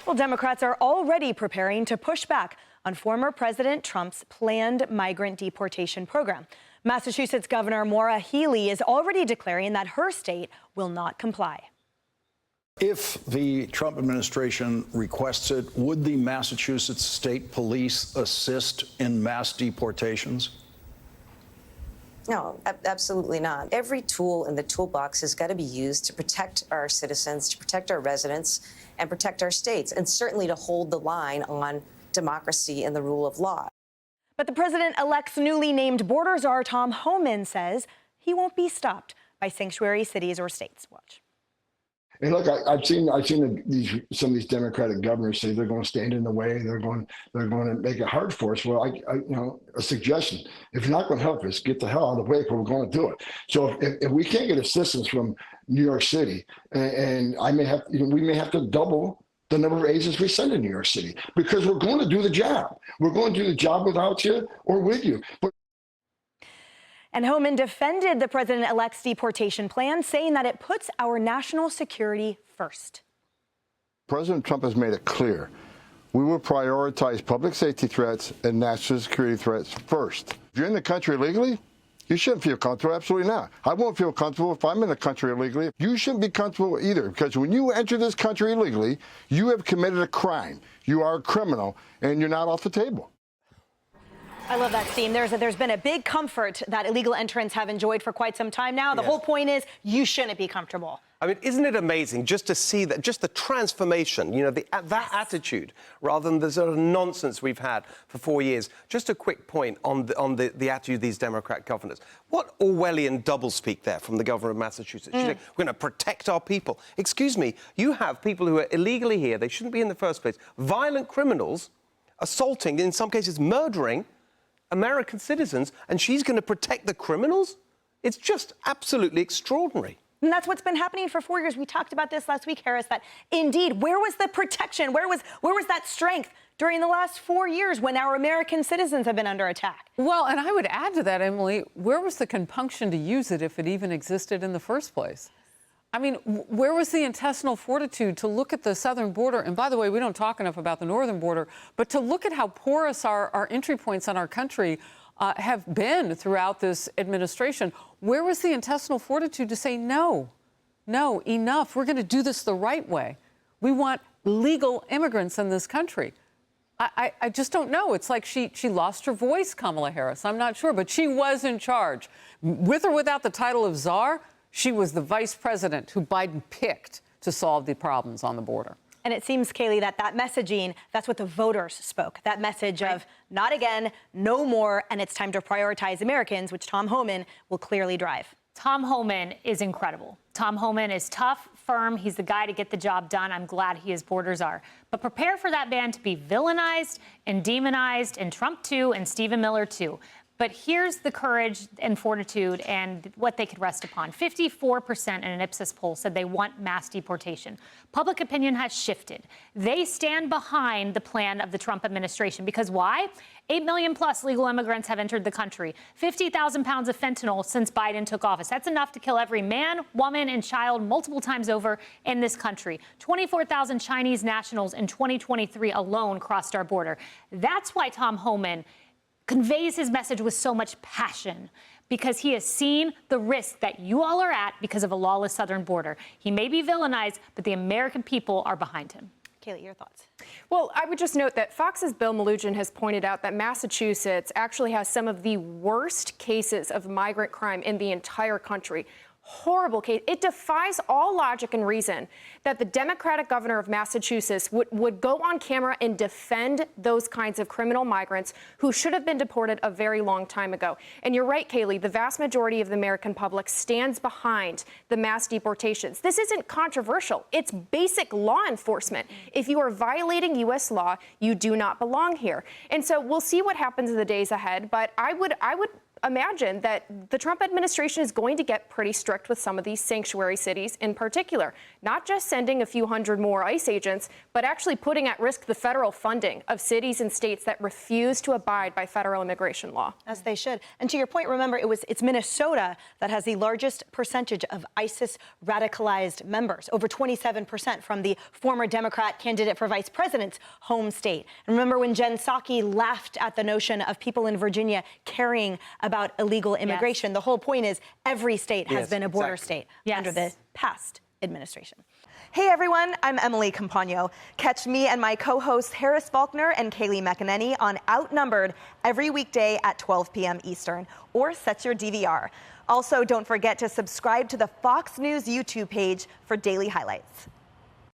Well, Democrats are already preparing to push back on former President Trump's planned migrant deportation program. Massachusetts Governor Maura Healey is already declaring that her state will not comply. If the Trump administration requests it, would the Massachusetts State Police assist in mass deportations? No, absolutely not. Every tool in the toolbox has got to be used to protect our citizens, to protect our residents, and protect our states, and certainly to hold the line on democracy and the rule of law. But the president-elect's newly named border czar, Tom Homan, says he won't be stopped by sanctuary cities or states. Watch. And look, I've seen some of these Democratic governors say they're going to stand in the way. They're going to make it hard for us. Well, a suggestion: if you're not going to help us, get the hell out of the way, because we're going to do it. So if we can't get assistance from New York City, and we may have to double the number of agents we send to New York City, because we're going to do the job. We're going to do the job without you or with you. And Homan defended the president-elect's deportation plan, saying that it puts our national security first. President Trump has made it clear we will prioritize public safety threats and national security threats first. If you're in the country illegally, you shouldn't feel comfortable. Absolutely not. I won't feel comfortable if I'm in the country illegally. You shouldn't be comfortable either, because when you enter this country illegally, you have committed a crime. You are a criminal, and you're not off the table. I love that theme. There's been a big comfort that illegal entrants have enjoyed for quite some time now. The whole point is you shouldn't be comfortable. I mean, isn't it amazing just to see that, just the transformation, you know, that attitude, rather than the sort of nonsense we've had for 4 years. Just a quick point on the attitude of these Democrat governors. What Orwellian doublespeak there from the governor of Massachusetts. She's like, we're going to protect our people. Excuse me, you have people who are illegally here, they shouldn't be in the first place, violent criminals, assaulting, in some cases murdering American citizens, and she's going to protect the criminals? It's just absolutely extraordinary. And that's what's been happening for 4 years. We talked about this last week, Harris, that indeed, where was the protection? Where was that strength during the last 4 years when our American citizens have been under attack? Well, and I would add to that, Emily, where was the compunction to use it if it even existed in the first place? I mean, where was the intestinal fortitude to look at the southern border? And by the way, we don't talk enough about the northern border, but to look at how porous our entry points on our country have been throughout this administration. Where was the intestinal fortitude to say, no, enough. We're going to do this the right way. We want legal immigrants in this country. I just don't know. It's like she lost her voice, Kamala Harris. I'm not sure, but she was in charge. With or without the title of czar, she was the vice president who Biden picked to solve the problems on the border. And it seems, Kaylee, that messaging, that's what the voters spoke. That message of not again, no more, and it's time to prioritize Americans, which Tom Homan will clearly drive. Tom Homan is incredible. Tom Homan is tough, firm. He's the guy to get the job done. I'm glad he is border czar. But prepare for that man to be villainized and demonized, and Trump too, and Stephen Miller too. But here's the courage and fortitude and what they could rest upon. 54% in an Ipsos poll said they want mass deportation. Public opinion has shifted. They stand behind the plan of the Trump administration. Because why? 8 million plus legal immigrants have entered the country. 50,000 pounds of fentanyl since Biden took office. That's enough to kill every man, woman, and child multiple times over in this country. 24,000 Chinese nationals in 2023 alone crossed our border. That's why Tom Homan conveys his message with so much passion, because he has seen the risk that you all are at because of a lawless southern border. He may be villainized, but the American people are behind him. Kaylee, your thoughts? Well, I would just note that Fox's Bill Malugin has pointed out that Massachusetts actually has some of the worst cases of migrant crime in the entire country. Horrible case. It defies all logic and reason that the Democratic governor of Massachusetts would go on camera and defend those kinds of criminal migrants who should have been deported a very long time ago. And you're right, Kaylee, the vast majority of the American public stands behind the mass deportations. This isn't controversial. It's basic law enforcement. If you are violating U.S. law, you do not belong here. And so we'll see what happens in the days ahead. But I would imagine that the Trump administration is going to get pretty strict with some of these sanctuary cities in particular, not just sending a few hundred more ICE agents, but actually putting at risk the federal funding of cities and states that refuse to abide by federal immigration law. As they should. And to your point, remember, it's Minnesota that has the largest percentage of ISIS radicalized members, over 27% from the former Democrat candidate for vice president's home state. And remember when Jen Psaki laughed at the notion of people in Virginia caring about illegal immigration? Yes. The whole point is every state has been a border state under the past administration. Hey everyone, I'm Emily Campagno. Catch me and my co-hosts Harris Faulkner and Kaylee McEnany on Outnumbered every weekday at 12 p.m. Eastern, or set your DVR. Also, don't forget to subscribe to the Fox News YouTube page for daily highlights.